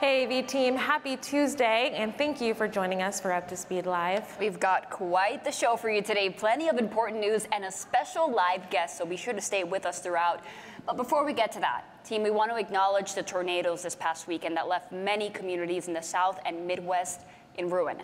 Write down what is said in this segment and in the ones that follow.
Hey V-Team, happy Tuesday, and thank you for joining us for Up to Speed Live. We've got quite the show for you today, plenty of important news and a special live guest, so be sure to stay with us throughout. But before we get to that, team, we want to acknowledge the tornadoes this past weekend that left many communities in the South and Midwest in ruin.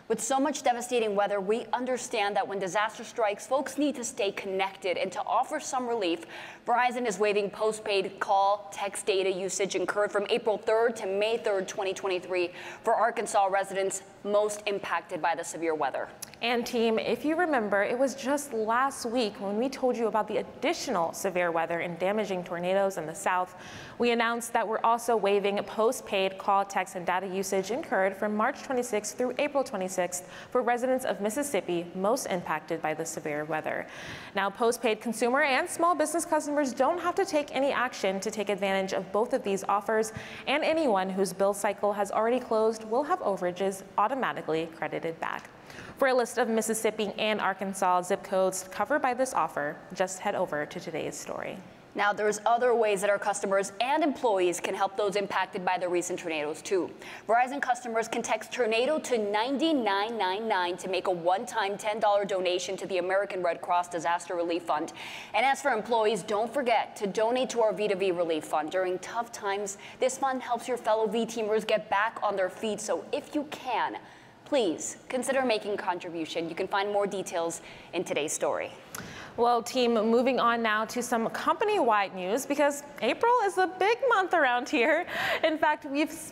With so much devastating weather, we understand that when disaster strikes, folks need to stay connected, and to offer some relief, Verizon is waiving postpaid call, text data usage incurred from April 3rd to May 3rd, 2023 for Arkansas residents most impacted by the severe weather. And team, if you remember, it was just last week when we told you about the additional severe weather and damaging tornadoes in the South. We announced that we're also waiving postpaid call, text, and data usage incurred from March 26th through April 26th for residents of Mississippi most impacted by the severe weather. Now, postpaid consumer and small business customers don't have to take any action to take advantage of both of these offers, and anyone whose bill cycle has already closed will have overages automatically credited back. For a list of Mississippi and Arkansas zip codes covered by this offer, just head over to today's story. Now, there's other ways that our customers and employees can help those impacted by the recent tornadoes, too. Verizon customers can text Tornado to 9999 to make a one-time $10 donation to the American Red Cross Disaster Relief Fund. And as for employees, don't forget to donate to our V2V Relief Fund. During tough times, this fund helps your fellow V-teamers get back on their feet. So if you can, please consider making a contribution. You can find more details in today's story. Well, team, moving on now to some company-wide news, because April is a big month around here. In fact,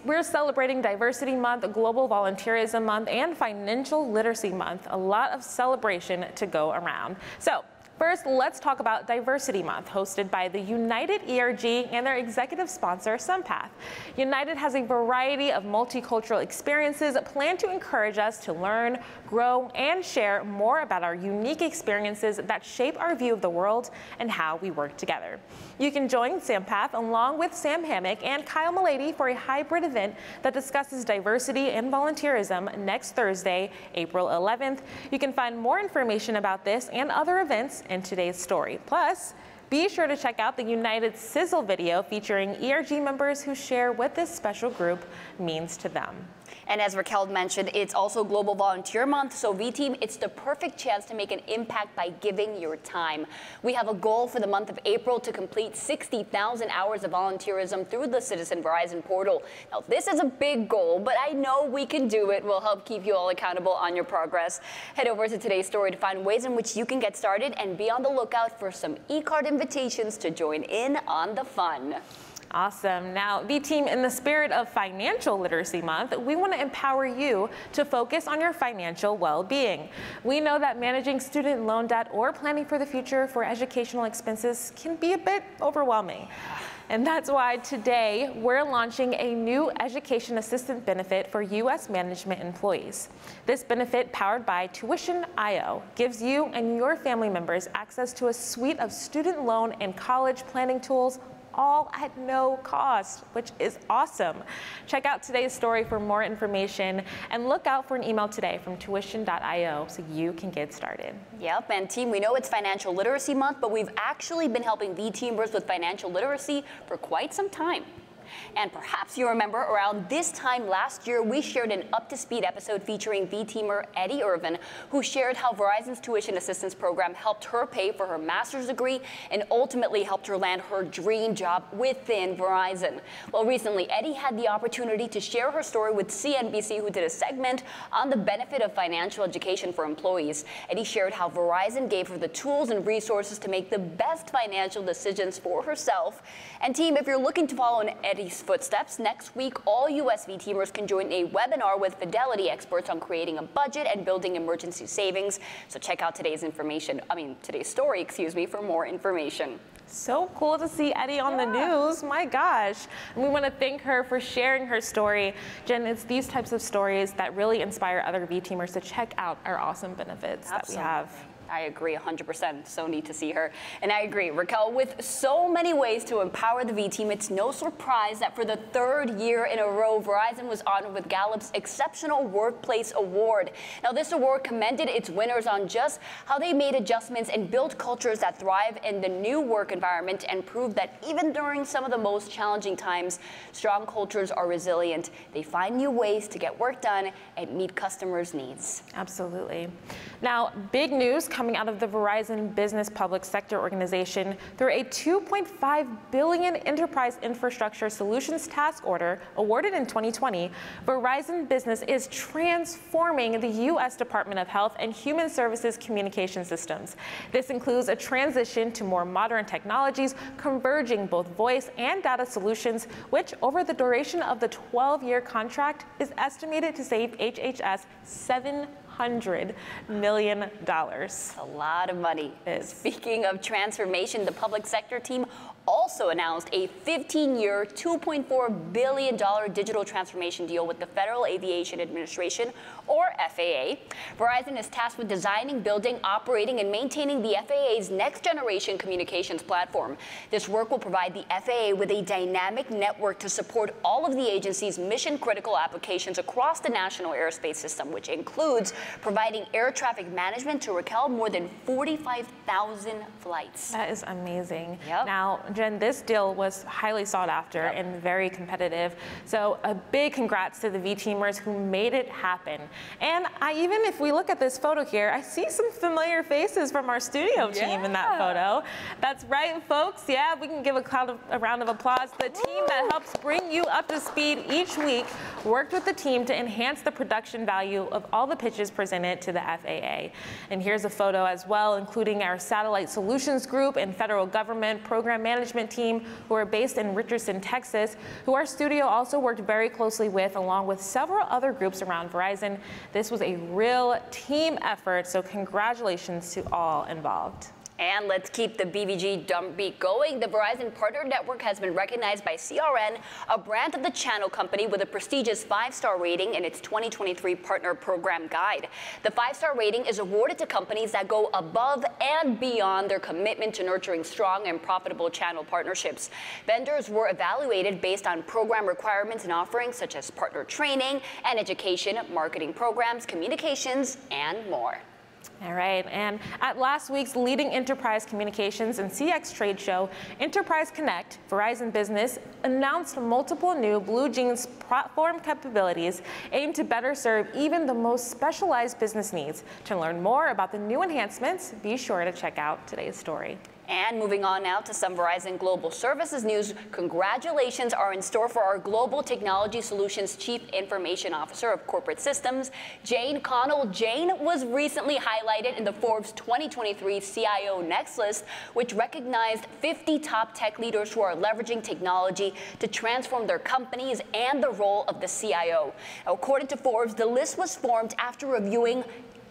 we're celebrating Diversity Month, Global Volunteerism Month, and Financial Literacy Month. A lot of celebration to go around. So, first, let's talk about Diversity Month, hosted by the United ERG and their executive sponsor, SunPath. United has a variety of multicultural experiences planned to encourage us to learn, grow, and share more about our unique experiences that shape our view of the world and how we work together. You can join SunPath along with Sam Hammock and Kyle Malady for a hybrid event that discusses diversity and volunteerism next Thursday, April 11th. You can find more information about this and other events in today's story. Plus, be sure to check out the United Sizzle video featuring ERG members who share what this special group means to them. And as Raquel mentioned, it's also Global Volunteer Month, so V-Team, it's the perfect chance to make an impact by giving your time. We have a goal for the month of April to complete 60,000 hours of volunteerism through the Citizen Verizon portal. Now, this is a big goal, but I know we can do it. We'll help keep you all accountable on your progress. Head over to today's story to find ways in which you can get started, and be on the lookout for some e-card invitations to join in on the fun. Awesome. Now, V-Team, in the spirit of Financial Literacy Month, we want to empower you to focus on your financial well-being. We know that managing student loan debt or planning for the future for educational expenses can be a bit overwhelming. And that's why today we're launching a new education assistant benefit for U.S. management employees. This benefit, powered by Tuition.io, gives you and your family members access to a suite of student loan and college planning tools, all at no cost, which is awesome. Check out today's story for more information, and look out for an email today from Tuition.io so you can get started. Yep, and team, we know it's Financial Literacy Month, but we've actually been helping V-Teamers with financial literacy for quite some time. And perhaps you remember around this time last year, we shared an up-to-speed episode featuring V-Teamer Eddie Irvin, who shared how Verizon's tuition assistance program helped her pay for her master's degree and ultimately helped her land her dream job within Verizon. Well, recently, Eddie had the opportunity to share her story with CNBC, who did a segment on the benefit of financial education for employees. Eddie shared how Verizon gave her the tools and resources to make the best financial decisions for herself. And team, if you're looking to follow in Eddie's footsteps, next week, all U.S. V-Teamers can join a webinar with Fidelity experts on creating a budget and building emergency savings. So check out today's story, for more information. So cool to see Eddie on the news. My gosh. And we want to thank her for sharing her story. Jen, it's these types of stories that really inspire other V-Teamers to check out our awesome benefits that we have. I agree 100%. So neat to see her. And I agree, Raquel, with so many ways to empower the V team, it's no surprise that for the third year in a row, Verizon was honored with Gallup's Exceptional Workplace Award. Now, this award commended its winners on just how they made adjustments and built cultures that thrive in the new work environment and proved that even during some of the most challenging times, strong cultures are resilient. They find new ways to get work done and meet customers' needs. Absolutely. Now, big news coming out of the Verizon Business Public Sector Organization through a $2.5 billion Enterprise Infrastructure Solutions Task Order awarded in 2020, Verizon Business is transforming the U.S. Department of Health and Human Services communication systems. This includes a transition to more modern technologies, converging both voice and data solutions, which over the duration of the 12-year contract is estimated to save HHS $700 million. A lot of money. Speaking of transformation, the public sector team also announced a 15-year, $2.4 billion digital transformation deal with the Federal Aviation Administration, or FAA. Verizon is tasked with designing, building, operating, and maintaining the FAA's next-generation communications platform. This work will provide the FAA with a dynamic network to support all of the agency's mission-critical applications across the national airspace system, which includes providing air traffic management to Raquel more than 45,000 flights. That is amazing. Yep. Now, Jen, this deal was highly sought after and very competitive. So a big congrats to the V-teamers who made it happen. And even if we look at this photo here, I see some familiar faces from our studio team in that photo. That's right, folks. Yeah, we can give a round of applause. The team that helps bring you up to speed each week worked with the team to enhance the production value of all the pitches presented to the FAA. And here's a photo as well, including our Satellite Solutions Group and federal government program management team who are based in Richardson, Texas, who our studio also worked very closely with, along with several other groups around Verizon. This was a real team effort, so congratulations to all involved. And let's keep the BVG drumbeat going. The Verizon Partner Network has been recognized by CRN, a brand of the channel company, with a prestigious 5-star rating in its 2023 Partner Program Guide. The 5-star rating is awarded to companies that go above and beyond their commitment to nurturing strong and profitable channel partnerships. Vendors were evaluated based on program requirements and offerings such as partner training and education, marketing programs, communications, and more. All right, and at last week's leading enterprise communications and CX trade show, Enterprise Connect, Verizon Business announced multiple new Blue Jeans platform capabilities aimed to better serve even the most specialized business needs. To learn more about the new enhancements, be sure to check out today's story. And moving on now to some Verizon Global Services news, congratulations are in store for our Global Technology Solutions Chief Information Officer of Corporate Systems, Jane Connell. Jane was recently highlighted in the Forbes 2023 CIO Next list, which recognized 50 top tech leaders who are leveraging technology to transform their companies and the role of the CIO. Now, according to Forbes, the list was formed after reviewing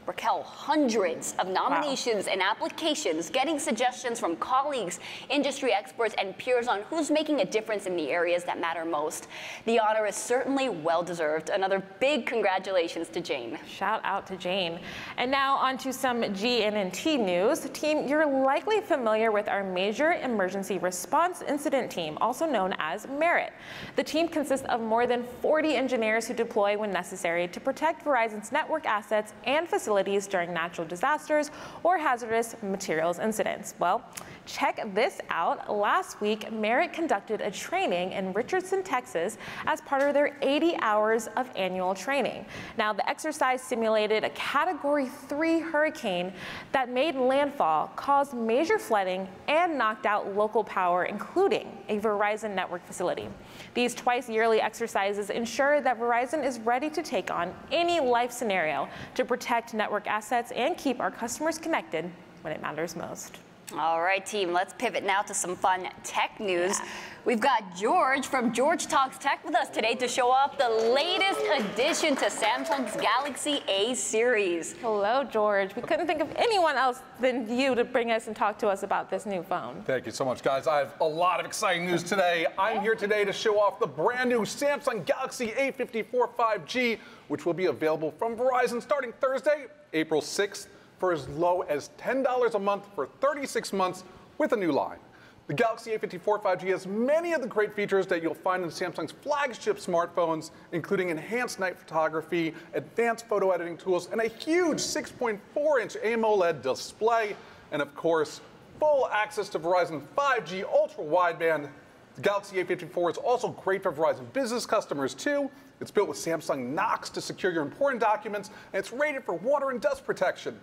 Raquel, hundreds of nominations and applications, getting suggestions from colleagues, industry experts, and peers on who's making a difference in the areas that matter most. The honor is certainly well-deserved. Another big congratulations to Jane. Shout out to Jane. And now on to some GNT news. Team, you're likely familiar with our Major Emergency Response Incident Team, also known as Merit. The team consists of more than 40 engineers who deploy when necessary to protect Verizon's network assets and facilities during natural disasters or hazardous materials incidents. Well, check this out. Last week, Merit conducted a training in Richardson, Texas as part of their 80 hours of annual training. Now, the exercise simulated a Category 3 hurricane that made landfall, caused major flooding, and knocked out local power, including a Verizon network facility. These twice-yearly exercises ensure that Verizon is ready to take on any life scenario to protect network assets and keep our customers connected when it matters most. All right, team, let's pivot now to some fun tech news. We've got George from George Talks Tech with us today to show off the latest addition to Samsung's Galaxy A series. Hello, George. We couldn't think of anyone else than you to bring us and talk to us about this new phone. Thank you so much, guys. I have a lot of exciting news today. I'm here today to show off the brand new Samsung Galaxy A54 5G, which will be available from Verizon starting Thursday, April 6th. for as low as $10 a month for 36 months with a new line. The Galaxy A54 5G has many of the great features that you'll find in Samsung's flagship smartphones, including enhanced night photography, advanced photo editing tools, and a huge 6.4-inch AMOLED display, and of course, full access to Verizon 5G ultra-wideband. The Galaxy A54 is also great for Verizon business customers too. It's built with Samsung Knox to secure your important documents, and it's rated for water and dust protection.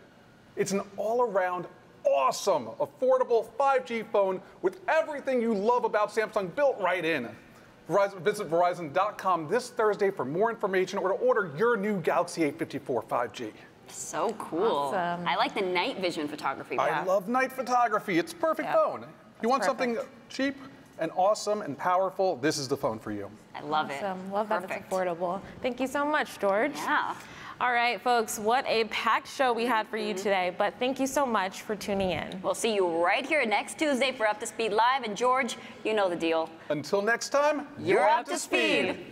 It's an all-around awesome, affordable 5G phone with everything you love about Samsung built right in. Visit Verizon.com this Thursday for more information or to order your new Galaxy A54 5G. So cool. Awesome. I like the night vision photography. I love night photography. It's a perfect phone. You want something cheap and awesome and powerful, this is the phone for you. I love it. Love that it's affordable. Thank you so much, George. Yeah. All right, folks, what a packed show we had for you today, but thank you so much for tuning in. We'll see you right here next Tuesday for Up to Speed Live, and George, you know the deal. Until next time, you're up to speed.